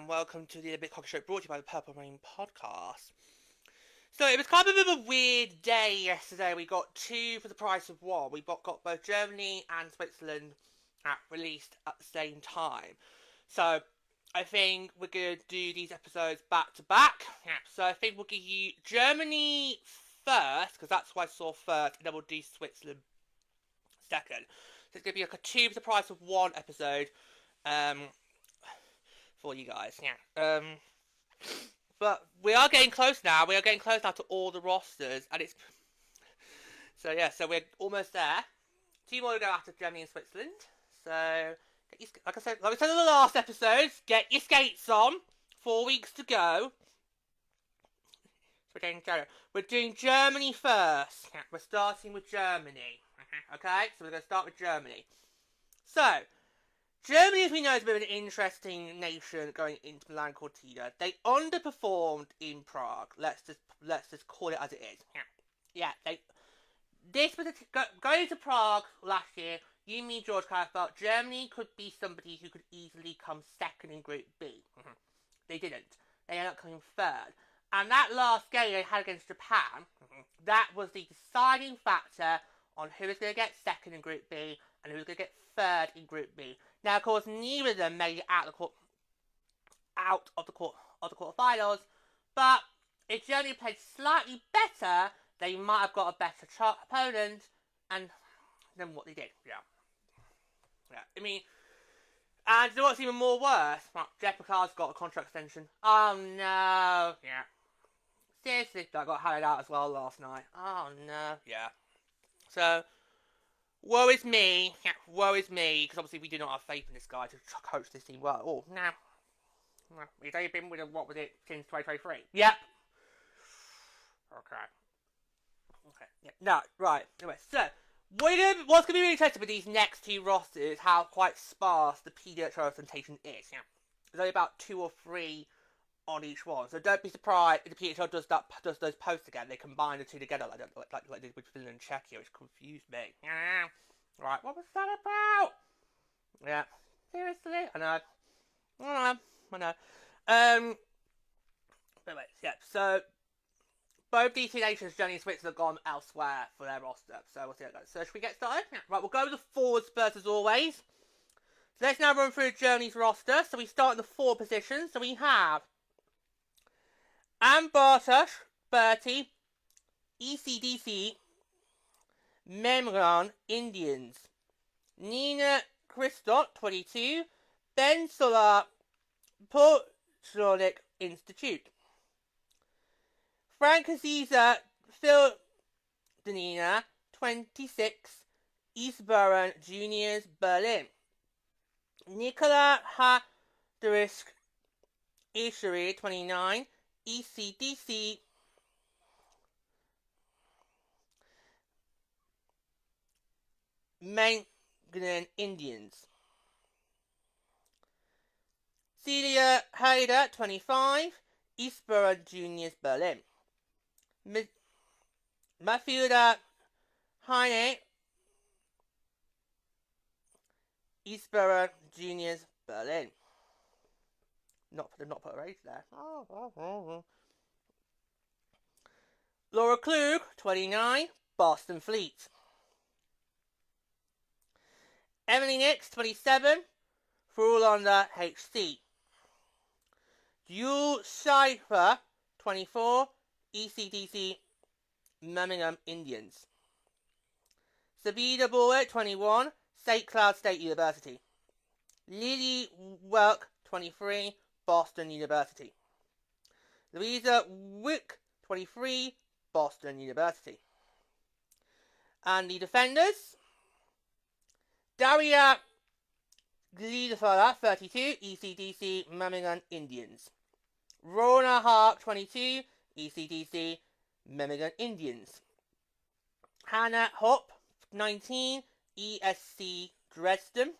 Welcome to the Olympic Hockey Show, brought to you by the Purple Rain Podcast. So it was kind of a weird day yesterday. We got two for the price of one. We got both Germany and Switzerland released at the same time. So I think we're going to do these episodes back to back. So I think we'll give you Germany first, because that's what I saw first, and then we'll do Switzerland second. So it's going to be like a two for the price of one episode. For you guys, but we are getting close now. We are getting close now to all the rosters, and it's so we're almost there. Two more to go after Germany and Switzerland. So, like I said in the last episodes, get your skates on. 4 weeks to go. So we're doing Germany first. We're starting with Germany. Okay, so we're going to start with Germany. So. Germany, as we know, is a bit of an interesting nation going into Milan Cortina. They underperformed in Prague. Let's just call it as it is. Going to Prague last year, you, me, George kind of felt Germany could be somebody who could easily come second in Group B. They didn't. They ended up coming third. And that last game they had against Japan, that was the deciding factor on who was going to get second in Group B and who was going to get third in Group B. Now, of course, neither of them made it out of the quarterfinals, but if Germany played slightly better, they might have got a better opponent than what they did. I mean, and what's even more worse? Jeff McCart's got a contract extension. Oh no! Seriously, that got handed out as well last night. Oh no! So. Woe is me, because obviously we do not have faith in this guy to coach this team well. Oh, no. He's only been with what was it, since 2023? Yep. Okay. Yeah. No, right. Anyway, so, what's going to be really interesting with these next two rosters is how quite sparse the pediatric representation is. There's only about 2 or 3 on each one, so don't be surprised if the PHL does those posts again. They combine the two together like they did with Finland and Czechia, which confused me. Right, what was that about? Yeah, seriously, I know. But anyway, so both these two nations, Germany and Switzerland, have gone elsewhere for their roster. So we'll see how it goes. So should we get started? Right, we'll go with the forwards first as always. So let's now run through Germany's roster. So we start in the forward position. So we have Anne Bartosh, 30, ECDC, Milan, Indians. Nina Christot, 22, Ben Solar, Poltronic Institute. Frank Aziza, Phil Danina, 26, Eastbourne Juniors, Berlin. Nicola Hadrisk Ishiri, 29, ECDC, Mengen Indians. Celia Hayder, 25, Eastbourne Juniors, Berlin. Mathilda Heine, Eastbourne Juniors, Berlin. Not put her age there. Laura Klug, 29, Boston Fleet. Emily Nix, 27, Frulanda HC. Jule Scheifer, 24, ECDC, Birmingham Indians. Sabina Boer, 21, St. Cloud State University. Lily Welk, 23, Boston University. Louisa Wick, 23, Boston University. And the defenders, Daria Glidefala, 32, ECDC, Birmingham Indians. Rona Hark, 22, ECDC, Milan Indians. Hannah Hopp, 19, ESC Dresden.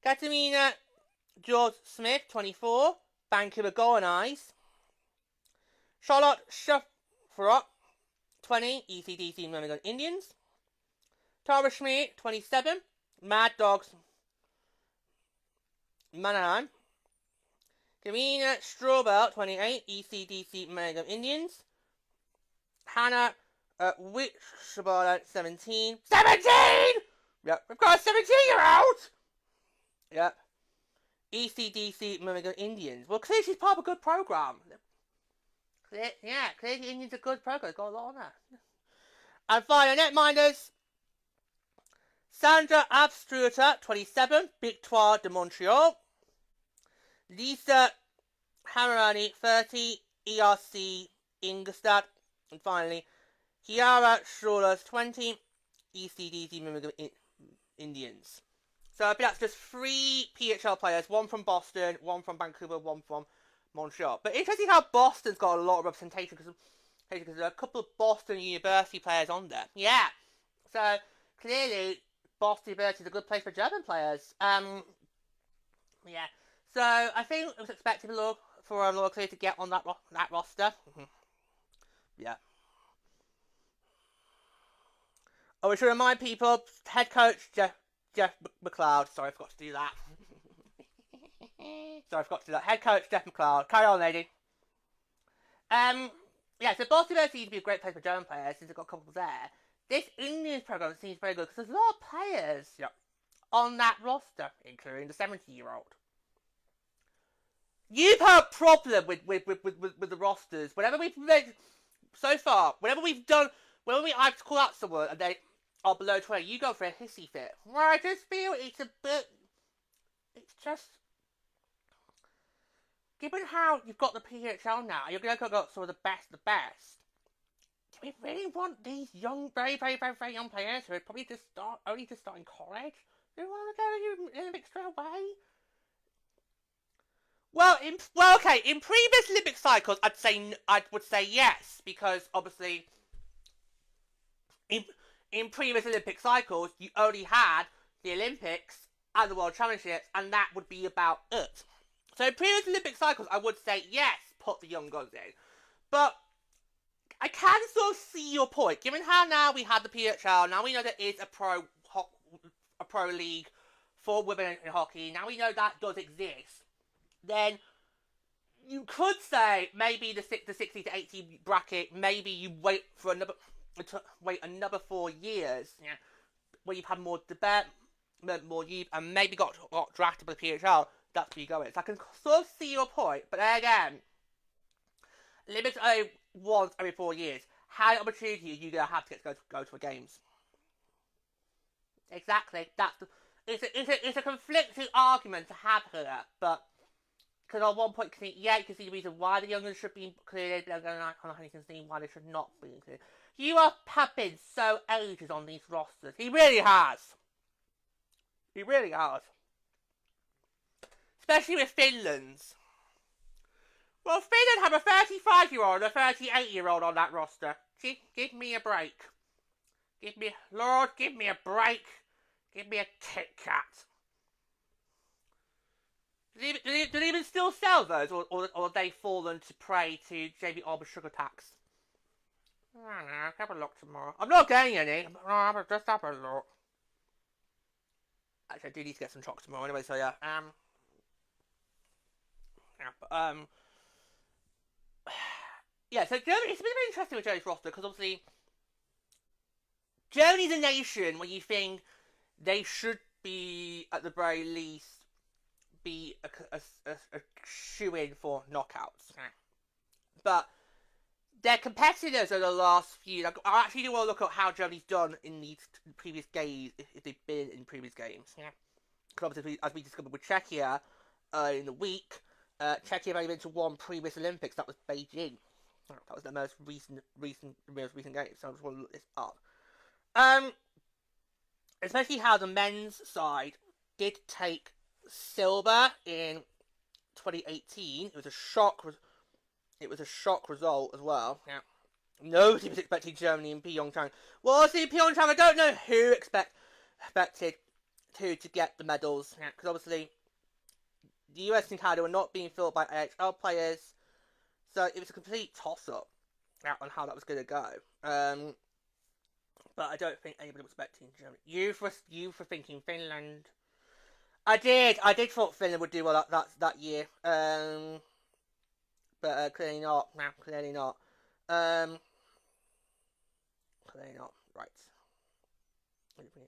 Katerina George Smith, 24, Vancouver Golden Eyes. Charlotte Shuffrock, 20, ECDC Milan Indians. Tara Schmidt, 27, Mad Dogs Mannheim. Karina Straubel, 28, ECDC Milan Indians. Hannah Witchball, 17. 17! Yep, we've got a 17-year-old! Yep. ECDC Milan Indians. Well, clearly she's part of a good program. Clearly the Indians are a good program. Got a lot on that. And finally, netminders. Sandra Abstruter, 27, Victoire de Montreal. Lisa Hamarani, 30, ERC Ingolstadt. And finally, Kiara Schrollers, 20, ECDC Indians. So that's just 3 PHL players, one from Boston, one from Vancouver, one from Montreal. But interesting how Boston's got a lot of representation because there are a couple of Boston University players on there. Yeah. So clearly, Boston University is a good place for German players. Yeah. So I think it was expected for Laura Clear to get on that roster. Yeah. Oh, we should remind people, head coach Jeff McLeod. Sorry, I forgot to do that. Head coach Jeff McLeod. Carry on, lady. Yeah, so Boston University used to be a great place for German players since they've got a couple there. This Indians program seems very good because there's a lot of players on that roster, including the 70-year-old. You've had a problem with the rosters. Whenever we've made so far, whenever we have to call out someone and they are below 20, you go for a hissy fit. Well, I just feel it's just, given how you've got the PHL now, you're going to go some of the best. Do we really want these young, very, very, very, very young players who are probably only just starting college? Do we want to go to the Olympics straight away? Well, okay. In previous Olympic cycles, I would say yes, because obviously, in previous Olympic cycles, you only had the Olympics and the World Championships, and that would be about it. So in previous Olympic cycles, I would say yes, put the young guns in, but I can sort of see your point. Given how now we have the PHL, now we know there is a pro league for women in hockey. Now we know that does exist. Then you could say maybe the 60 to 80 bracket. Maybe you wait another 4 years, where you've had more development, more youth, and maybe got drafted by the PHL. That's where you go in. So I can sort of see your point, but again, Olympics only once every 4 years. How many opportunities are you gonna have to get to go to the games? Exactly. It's a conflicting argument to have here, but. Because on one point, you can see the reason why the youngers should be included, but you can see why they should not be included. You have been so ages on these rosters. He really has. Especially with Finland's. Well, Finland have a 35-year-old and a 38-year-old on that roster. Give me a break. Give me a break. Give me a Kit Kat. Do they even still sell those, or have they fallen to prey to Jamie Oliver's sugar tax? I don't know, I'll have a look tomorrow. I'm not getting any, but just have a look. Actually, I do need to get some chocolate tomorrow anyway, so yeah. Yeah, so Germany, it's been very interesting with Germany's roster, because obviously, Germany's a nation where you think they should be, at the very least, be a shoe-in for knockouts. But their competitors over the last few... I actually do want to look at how Germany's done in these previous games, if they've been in previous games. Because obviously, as we discovered with Czechia in the week, Czechia have only been to one previous Olympics. That was Beijing. That was the most recent game. So I just want to look this up. Especially how the men's side did take silver in 2018. It was a shock result as well. Yeah. Nobody was expecting Germany in Pyeongchang. Well, see, Pyeongchang, I don't know who expected to get the medals. Because obviously, the US and Canada were not being filled by AHL players. So it was a complete toss-up on how that was going to go. But I don't think anybody was expecting Germany. You for thinking Finland. I did thought Finland would do well that year. But clearly not. No, clearly not. Clearly not. Right. Okay.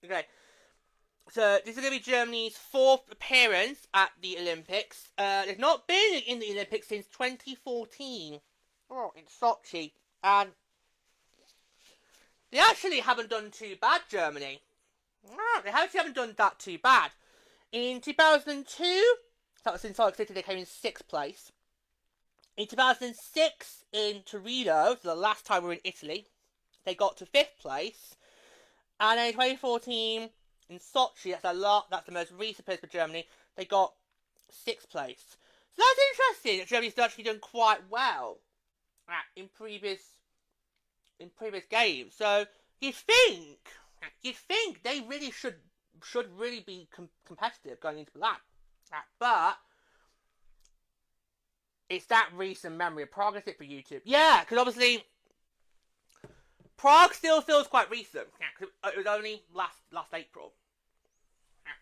Okay. So this is going to be Germany's 4th appearance at the Olympics. They've not been in the Olympics since 2014. Oh, in Sochi. And they actually haven't done too bad, Germany. No, they actually haven't done that too bad. In 2002, that was in Salt Lake City, they came in 6th place. In 2006, in Torino, so the last time we were in Italy, they got to 5th place. And then in 2014, in Sochi, that's the most recent place for Germany, they got 6th place. So that's interesting that Germany's actually done quite well in previous games. So you'd think they really should really be competitive going into Milan. But it's that recent memory of Prague, is it, for YouTube? Yeah, because obviously Prague still feels quite recent. Yeah, cause it was only last April.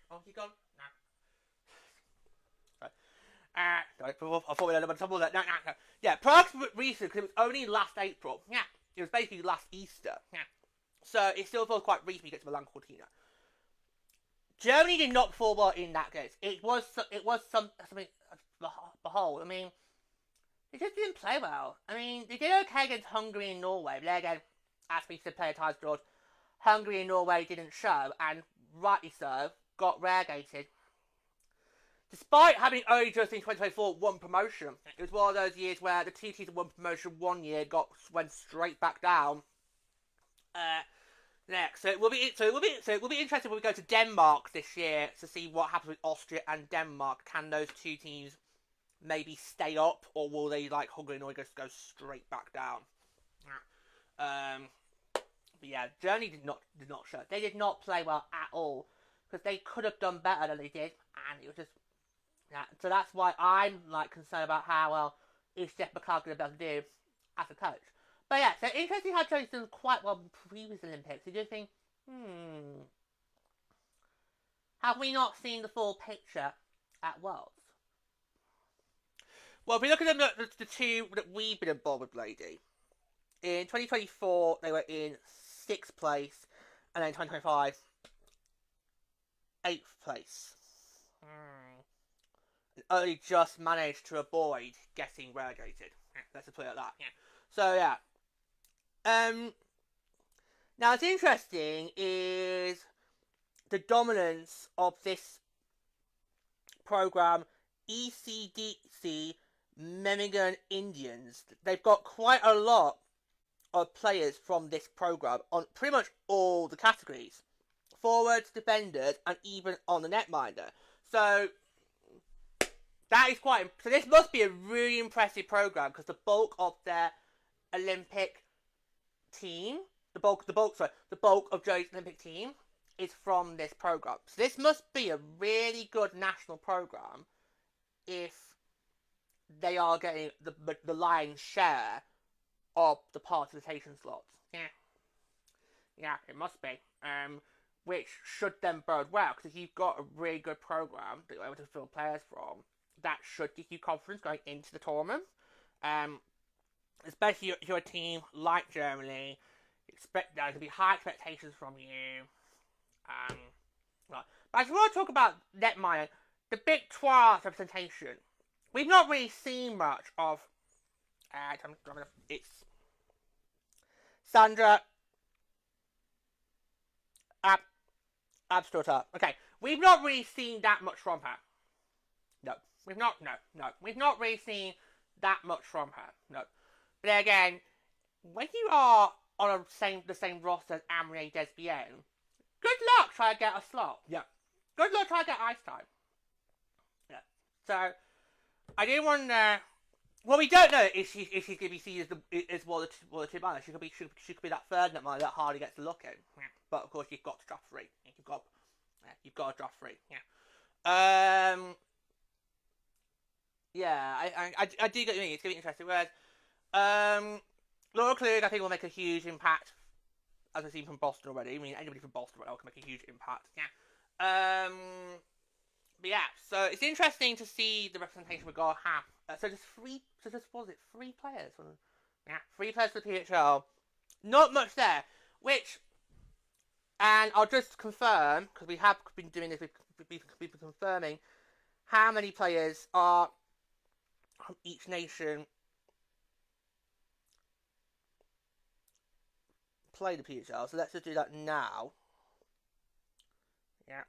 Oh, you gone? No. Sorry, I thought we had about trouble there. No. Yeah, Prague's recent because it was only last April. Yeah, it was basically last Easter. Yeah, so it still feels quite recent when you get to Milan Cortina. Germany did not perform well in that case. It was something. Behold, I mean, they just didn't play well. I mean, they did okay against Hungary and Norway, but again, as we said, player times, George, Hungary and Norway didn't show, and rightly so, got relegated. Despite having only just in 2024 one promotion, it was one of those years where the two teams that won promotion one year went straight back down. Next, so it will be interesting when we go to Denmark this year to see what happens with Austria and Denmark. Can those two teams maybe stay up, or will they, like Hungary and Norway, go straight back down? But yeah, Germany did not show. They did not play well at all because they could have done better than they did, and it was just so that's why I'm like concerned about how well is Jeff McCall going to be able to do as a coach. But yeah, so interesting how Germany's done quite well in previous Olympics. You do think, have we not seen the full picture at Worlds? Well, if we look at the two that we've been involved with, lady, in 2024 they were in 6th place, and then 2025 8th place. And only just managed to avoid getting relegated. Let's just put it like that. Yeah. So yeah. Now what's interesting is the dominance of this program, ECDC Memmingen Indians. They've got quite a lot of players from this program on pretty much all the categories. Forwards, defenders, and even on the netminder. So that is quite. So this must be a really impressive program because the bulk of their Olympic team, the bulk of Joe's Olympic team is from this program. So this must be a really good national program if they are getting the lion's share of the participation slots. Yeah, it must be. Which should then bode well, because if you've got a really good program that you're able to fill players from, that should give you confidence going into the tournament. Especially if you're a team like Germany, expect there to be high expectations from you. Right. But I just want to talk about netminder, the Big 12 representation. We've not really seen much of. It's Sandra Abstorter. Okay, we've not really seen that much from her. No, we've not really seen that much from her. No, but again, when you are on the same roster as Amri and Desbian, good luck trying to get a slot. Yeah. Good luck trying to get ice time. Yeah. So, I didn't want to. Well, we don't know if she's going to be seen as one of the two minors. She could be that third net minor that hardly gets a look in. Yeah. But of course, you've got to draft three. You've got to draft three. Yeah. Yeah. I do get what you mean. It's going to be interesting. Whereas, Laura Klug, I think, will make a huge impact, as we've seen from Boston already. I mean, anybody from Boston right now can make a huge impact. Yeah. But yeah, so it's interesting to see the representation we're going to have. So just three players? Yeah, three players for the PHL. Not much there. Which, and I'll just confirm, because we have been doing this, we've been confirming how many players are from each nation play the PHL. So let's just do that now. Yeah.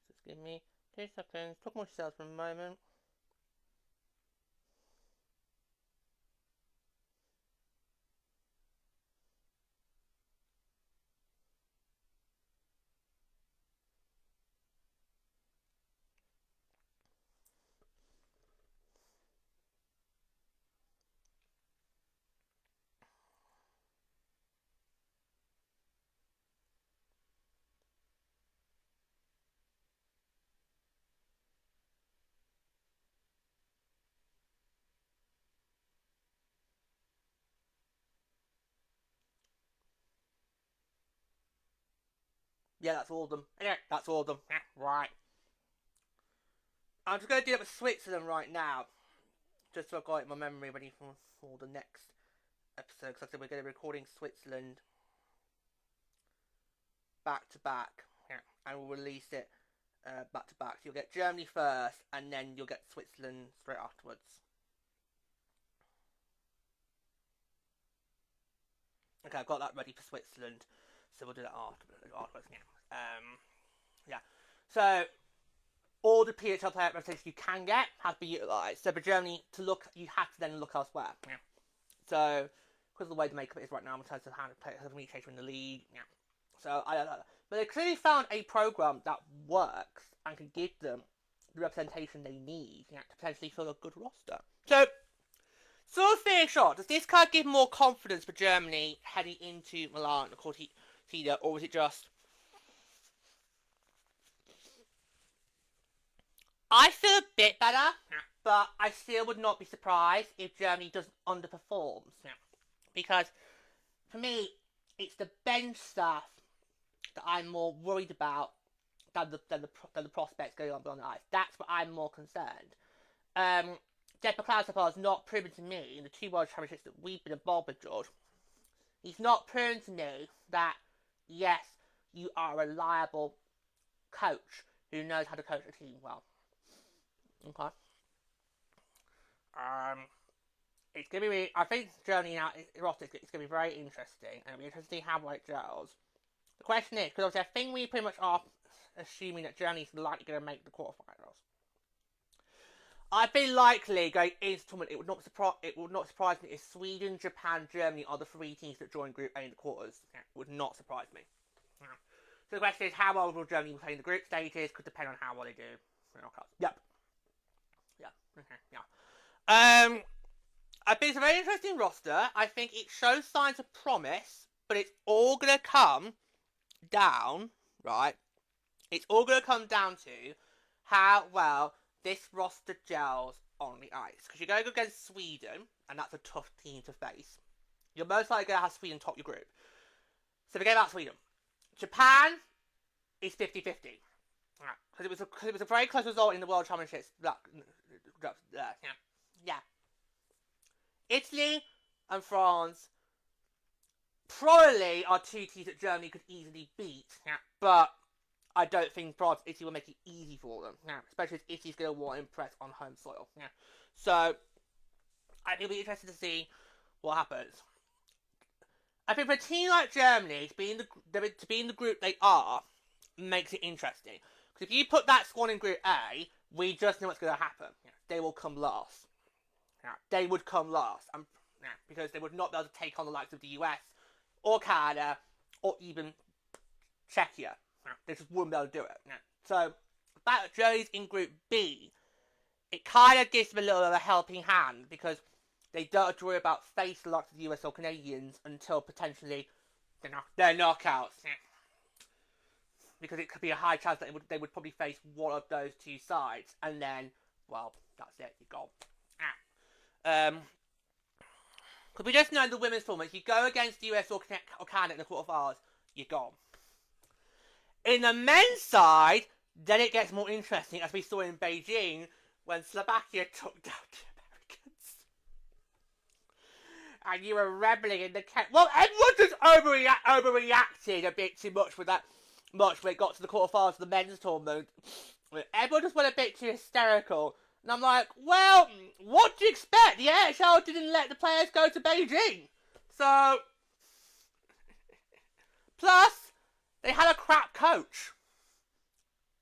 Just give me 2 seconds. Talk more yourselves for a moment. Yeah, that's all of them. Yeah, that's all of them. Yeah, right. I'm just going to do it with Switzerland right now, just so I've got it in my memory ready for the next episode. Because I said we're going to be recording Switzerland back to back, yeah, and we'll release it back to back. So you'll get Germany first, and then you'll get Switzerland straight afterwards. Okay, I've got that ready for Switzerland, so we'll do that afterwards. Yeah. So all the PHL player representation you can get has been utilised. So for Germany to look, you have to then look elsewhere. Yeah. So because of the way the makeup is right now in terms of how to play communication in the league. Yeah. So I don't know. But they clearly found a program that works and can give them the representation they need, yeah, to potentially fill a good roster. So a fair shot. Does this card give more confidence for Germany heading into Milan, according to you, or was it just? I feel a bit better, but I still would not be surprised if Germany doesn't underperform. Because for me, it's the bench stuff that I'm more worried about than the prospects going on beyond the ice. That's what I'm more concerned. Jeff McLeod so far has not proven to me in the 2 World Championships that we've been involved with, George. He's not proven to me that, yes, you are a reliable coach who knows how to coach a team well. Okay. It's gonna be. I think Germany now. It's gonna be very interesting, and it'll be interesting how well it gels. The question is, because obviously I think we pretty much are assuming that Germany's likely going to make the quarterfinals. I'd be likely going into the tournament. It would not surprise me if Sweden, Japan, Germany are the 3 teams that join Group A in the quarters. Yeah, would not surprise me. Yeah. So the question is, how well will Germany play in the group stages? Could depend on how well they do. Yep. Yeah. Okay. Yeah. I think it's a very interesting roster. I think it shows signs of promise, but it's all gonna come down, right? It's all gonna come down to how well this roster gels on the ice. Because you're going to go against Sweden, and that's a tough team to face. You're most likely going to have Sweden top your group. So forget about Sweden. Japan is 50-50. Because it was a very close result in the World Championships. Yeah. Italy and France probably are 2 teams that Germany could easily beat. Yeah. But I don't think France Italy will make it easy for them. Yeah. Especially if Italy's going to want to impress on home soil. Yeah. So I think it'll be interesting to see what happens. I think for a team like Germany to be in the group they are makes it interesting. Because if you put that squad in Group A, we just know what's going to happen. They will come last. They would come last, because they would not be able to take on the likes of the US or Canada or even Czechia. They just wouldn't be able to do it. So, the fact that Germany's in Group B, it kind of gives them a little bit of a helping hand, because they don't have to worry about facing the likes of the US or Canadians until potentially their knockouts. Because it could be a high chance that they would probably face one of those two sides, and then, well, that's it, you're gone. Because we just know in the women's tournament, if you go against the US or Canada in the quarterfinals, you're gone. In the men's side, then it gets more interesting, as we saw in Beijing, when Slovakia took down the Americans. And you were rebelling in the well, everyone just overreacted a bit too much with that much when it got to the quarterfinals of the men's tournament. Everyone just went a bit too hysterical. And I'm like, well, what do you expect? The AHL didn't let the players go to Beijing. So, plus, they had a crap coach.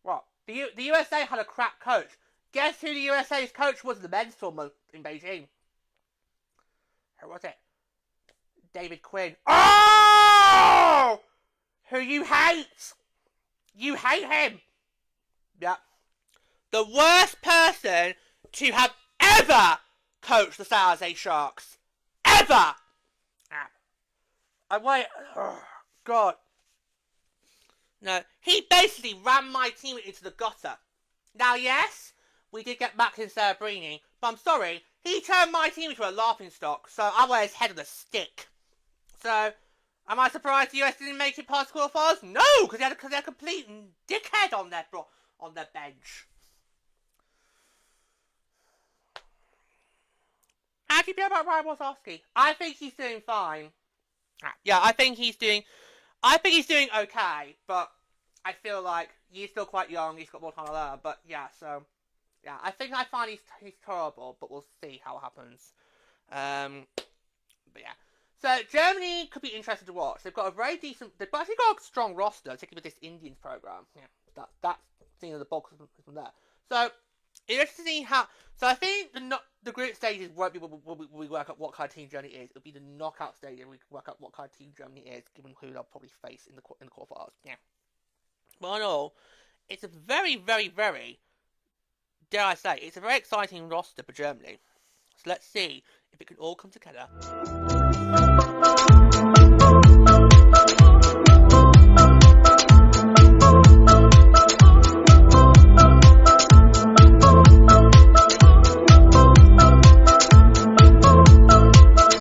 What? The USA had a crap coach. Guess who the USA's coach was in the men's tournament in Beijing? Who was it? David Quinn. Oh! Who you hate! You hate him! Yeah. The worst person to have ever coached the San Jose Sharks. Ever! Oh, God. No, he basically ran my team into the gutter. Now, yes, we did get Max and Cerebrini, but I'm sorry, he turned my team into a laughingstock, so I wear his head on a stick. So, am I surprised the US didn't make it past the quarterfinals? No, because they had a complete dickhead on their bench. How do you feel about Ryan Wazowski? I think he's doing fine. Yeah, I think he's doing okay, but I feel like he's still quite young, he's got more time to learn, but yeah, so, yeah, I find he's terrible, but we'll see how it happens. But yeah. So, Germany could be interesting to watch. They've actually got a strong roster, particularly with this Indians program. Yeah, that's seen in the box from there. So, it's to see how. So, I think the group stages won't be where we work out what kind of team Germany is. It'll be the knockout stage, and we can work out what kind of team Germany is, given who they'll probably face in the quarterfinals. Yeah. But in all, it's a very, very, very, dare I say, it's a very exciting roster for Germany. So let's see if it can all come together.